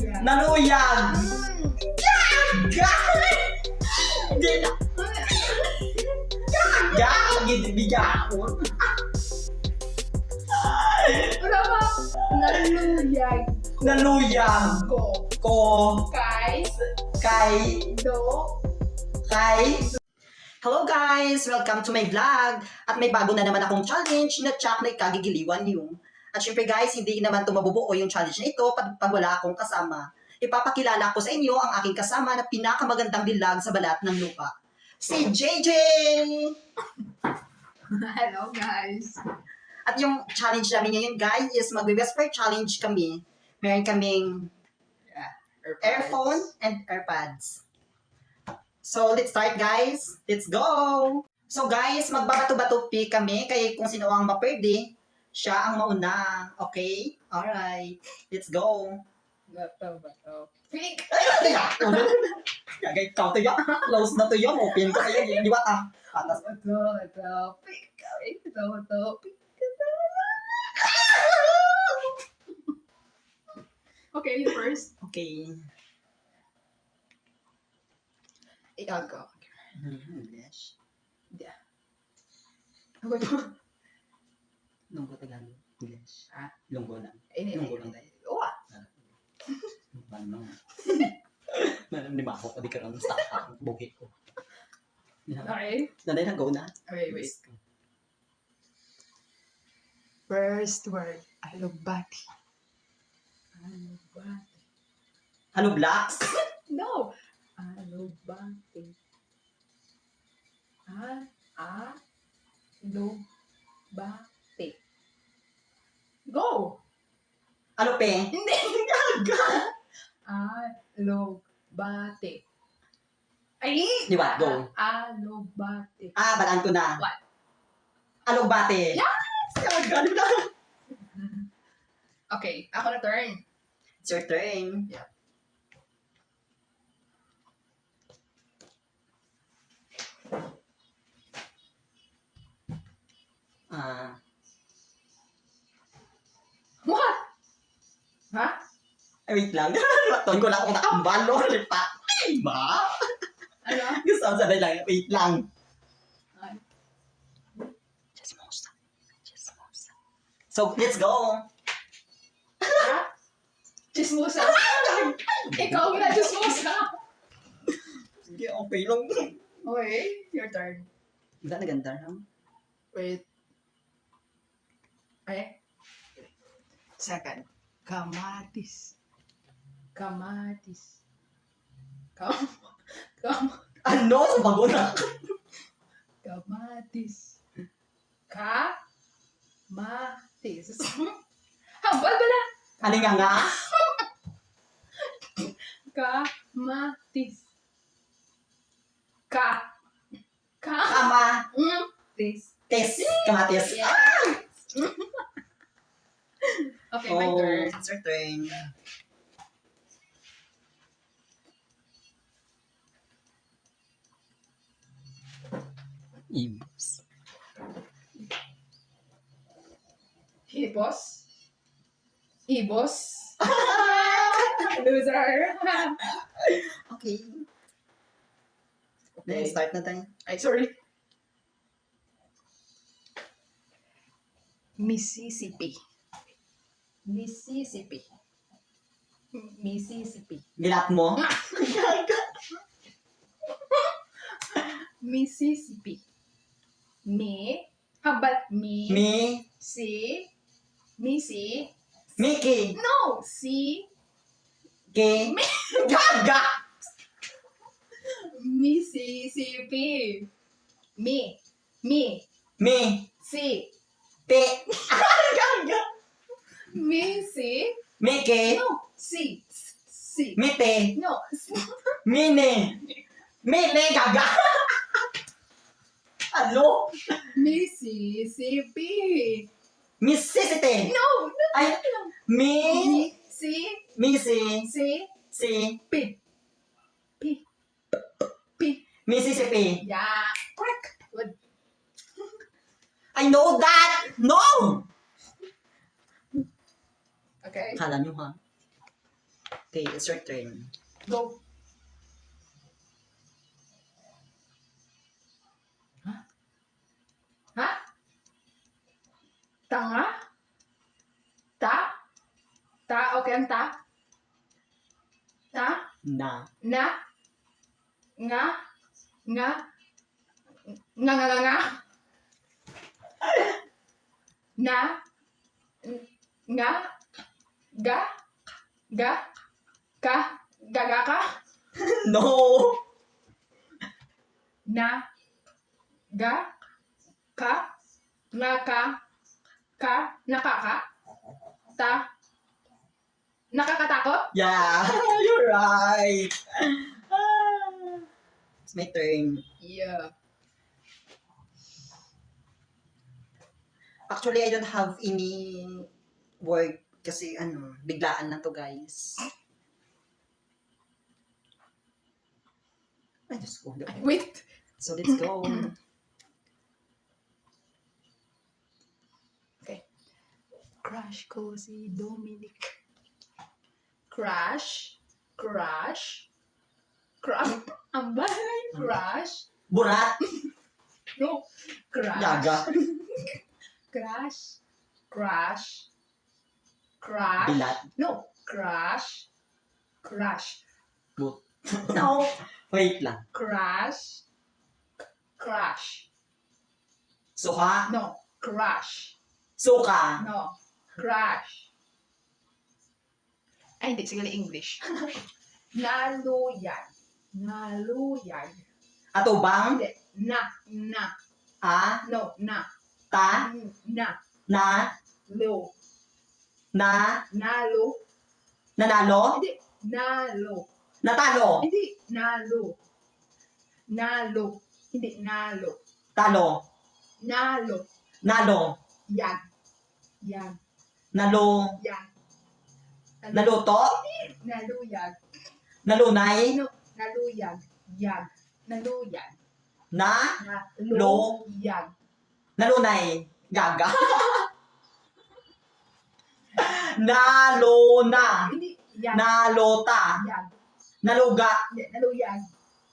Yeah. Naluyag. Bigyan. Wala ba? Naluyag Naluyag. ko. Ko. Kay. Kay. Hello guys! Welcome to my vlog! At may bago na naman akong challenge na tsak na ikagigiliwan niyo. At syempre guys, hindi naman ito mabubuo yung challenge na ito pag wala akong kasama. Ipapakilala ko sa inyo ang aking kasama na pinakamagandang dilag sa balat ng lupa. Si JJ! Hello guys. At yung challenge namin ngayon guys is magbe-whisper challenge kami. Meron kaming earphone and AirPods. So, let's start guys. Let's go! So guys, magbabato-bato pick kami. Kaya kung sino ang mapwede, siya ang mauna. Okay? Alright. Let's go. Bato. Pick. Gagay ka tayo. Close na tayo. Open ko tayo. Di ba ta? Patas. Bato. Pick. Bato. Pick. Okay, you first. Okay. Ikaw ko. English. Yeah. Okay po. Lunggo Tagalog. English. Ah? Lunggo lang. Ini. Lunggo lang. Uwa. Paano? Hindi ba ako? Di ka lang sa buhit ko. Okay. Nanay na, go na. Okay, wait. First word. Alugbati. Alugbati. Hello, Blacks? No. Alugbati. Alugbati. Go! Ano, pe? Hindi. Gaga. Alugbati. Ay! Di ba? Go. Alugbati. Balaan ko na. What? Alugbate. Yes! Ganun na. Okay, ako na turn. It's your turn. Yeah. What? Ha? Wait lang. Tuwan ko lang ako nakambal. No? Lipa. Ay, ba? Ano? Gusto ko sabi lang. Wait lang. Ay. Chismosa. So, let's go. Ha? Chismosa. Ikaw na chismosa. Sige, okay lang. Okay, your turn. Ganda na ganda. Wait. Okay. Second. Kamatis. Ano? Sa bago na. Kamatis. Kamatis. Hambal bala. Ano nga? Kamatis. Kama. Tis. Tes. Kamatis. Yes. Okay, my turn. It's your turn. Ibs. Ibos. Loser. Okay. Okay. Start na tayo. Ay, sorry. Mississippi. Gilat mo? Mississippi. Hambal. Mi. Mickey. No. Ke. Gaga. Mississippi. Mi. Mi. Si. Te. Gaga. Mickey. No. Si. Mite. No. Mine. Mine. Gaga. Ano? Mississippi. Mississippi. No. Ay. Mi. Missy. Si. P. Mississippi. Yeah. Correct. Good. I know that. No. Okay. Kala nyo ha? Okay, it's your turn. Go. Ha? Tanga? Ta? Ta? Okay ang ta? Ta? Na. Na? Nga? Nga? Nga? Na? Nga? Ga? Ga? Ka? Gaga ka? No! Na? Ga? Ka? Nga ka? Ka? Nakaka? Ta? Nakakatakot? Yeah, you're right. It's my turn. Yeah. Actually, I don't have any word kasi biglaan lang to guys. Ay, Diyos ko. Wait. So, let's go. Okay. Crush ko si Dominic. Crush. Crush. Crush. Ang bahay. Crush. Burat. No. Crush. Yaga. Crush. Crush. Crush. Bilat. No. Crush. Crush. But. No. Wait lang. Crush. Crush. Suka. No. Crush. Suka. No. Crush. Ay, hindi. Sige, English. Naluyag. Naluyag. Atubang. Hindi. Na. A. No. Na. Ta. Na. Na. Lo. Na. Nalo. Nanalo. Hindi. Nalo. Natalo. Hindi. Nalo. Nalo. Hindi. Nalo. Talo. Nalo. Nalo. Yan. Yan. Nalo. Yan. Naluto. Naluyag. Nalunay. No. Naluyag. Yan. Naluyag. Na. Naluyag. Nalunay. Gaga. Nalona. Hindi. Yan. Nalota. Yan. Naluga. Hindi. Naluyag.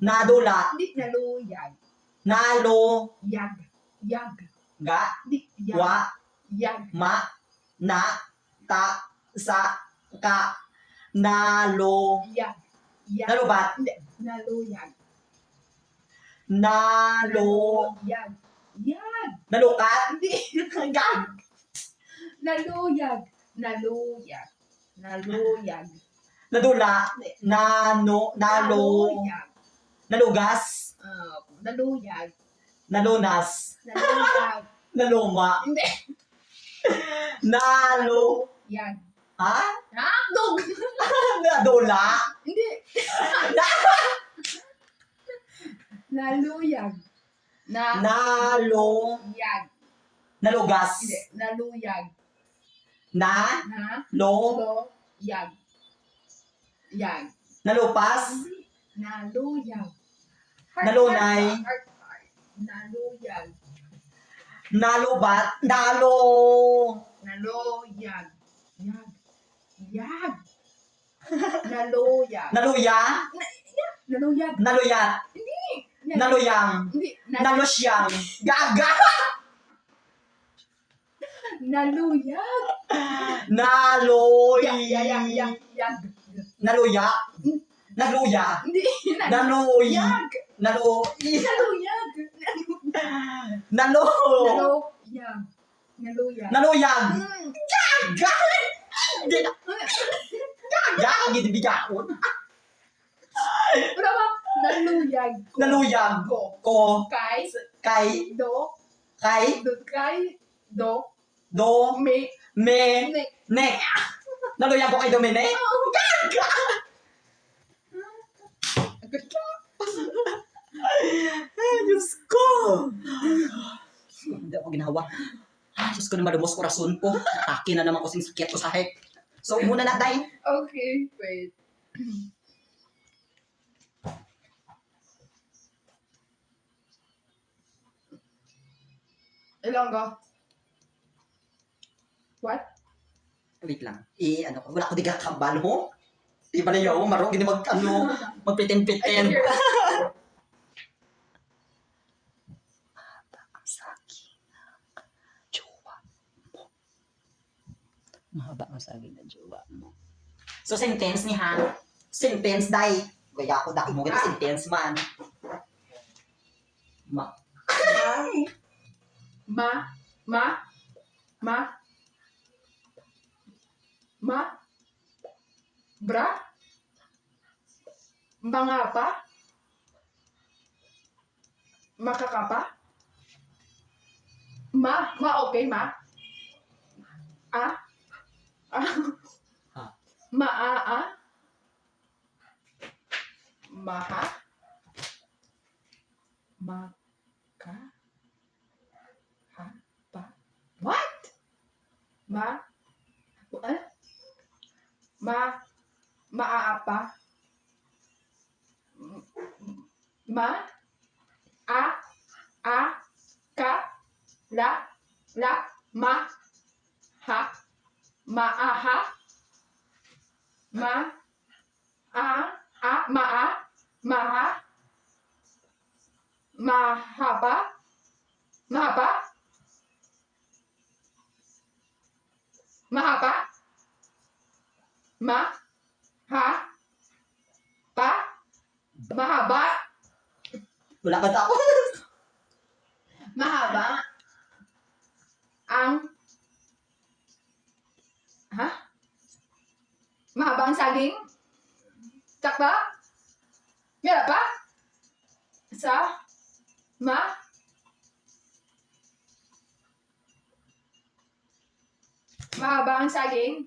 Nadula. Hindi. Naluyag. Nalo. Yag. Yag. Ga. Hindi. Yag. Wa. Yag. Ma. Na. Ta. Sa. Ka. Nalo. Yag. Yag. Nalubat. Hindi. Naluyag. Nalo. Yag. Yag. Nalukat. Hindi. Gag. Naluyag. Naluyag. Naluyag. Nadula. Nalo. Naluyag. Nalugas. Naluyag. Nalunas. Naluyag. Naluma. Hindi. Nalo. Yag. Ha? Hotdog. Nadula. Hindi. Naluyag. Nalo. Yag. Nalugas. Hindi. Naluyag. Na. Na. Lo. Lo. Yag. Yag. Nalupas. Naluyag. Nalunay. Heart. Naluyag. Nalubat. Nalo. Naluyag. Yag. Yag. Naluyag. Naluya. Naluyag. Naluyat. Naluyang. Hindi. Nalusyang. Gaga. Naluyag. Naloy. Yag. Naluya. Naluya. Hindi. Naloy. Yag. Nalo. Naluyag. Nalo. Naluyag. Naluyag. Naluyag. Mm. Gaga. Hindi na. Gaga. Hindi bigaon. Ano ba? Naluyag. Naluyag. Ko. Kay. Kay. Do. Kay. Kay. Do. Do. Me. Me. Ne. Nek. Naluyag ko kay Dominic. Gaga. Good job. Ay, Diyos ko. Hindi ako ginawa. Ay, Diyos ko na malumos ko rason ko. Atake na naman ko sing sakit ko sa hek. So, muna na tayo. Okay, wait. Ilonggo. What? Wait lang. Wala ko di kakabal mo. Di ba na yun? Marunong hindi magpitend-pitend. Mahaba ang saging na jowa mo. So, sentence ni ha? Sentence, day. Gaya ako, daki mo kita sentence man. Ma. Bra? Mangapa? Makakapa? Okay, ma? Ah? Ha. Maa? Maha? Maka? Ha? Pa? What? Maaapa? Ka? Ha? Maaha? Maha? Mahaba? Mahaba? Mahaba? Mahaba? Wala ka tapos. Mahaba? Ang mahaba ang saging? Takba? Meron pa? Mahaba ang saging?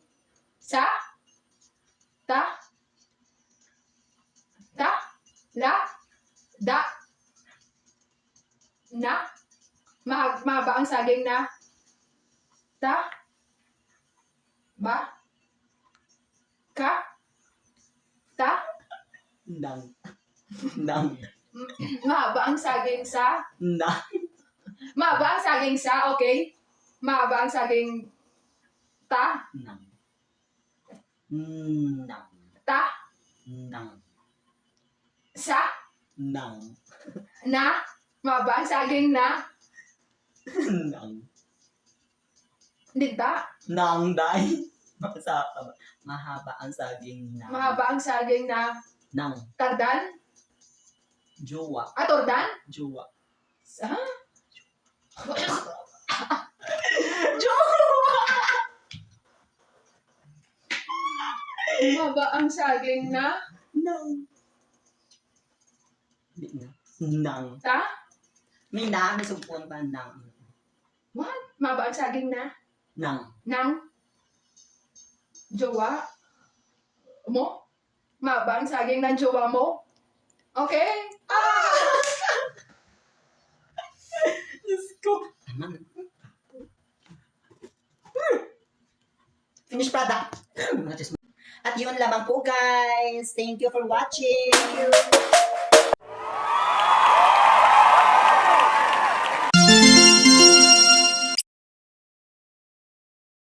Mahaba ang saging na? Nang. Mahaba ang saging sa? Nang. Mahaba ang saging sa, okay? Mahaba ang saging Nang. Nang. Nang. sa? Nang. Mahaba ang saging na? Nang. Dita? Nang, day. Mahaba ang saging na. Mahaba ang saging na? Nang. Tardan? Jowa. Tordan? Jowa. Mahaba ang saging na? Nang. Hindi na. Nang. May na, may sugpon pa nang. What? Mahaba ang saging na? Nang. Nang? Jowa? Mo? Mahaba ang saging ng jowa mo? Okay? Diyos ko. Finished product. At yun lamang po guys. Thank you for watching.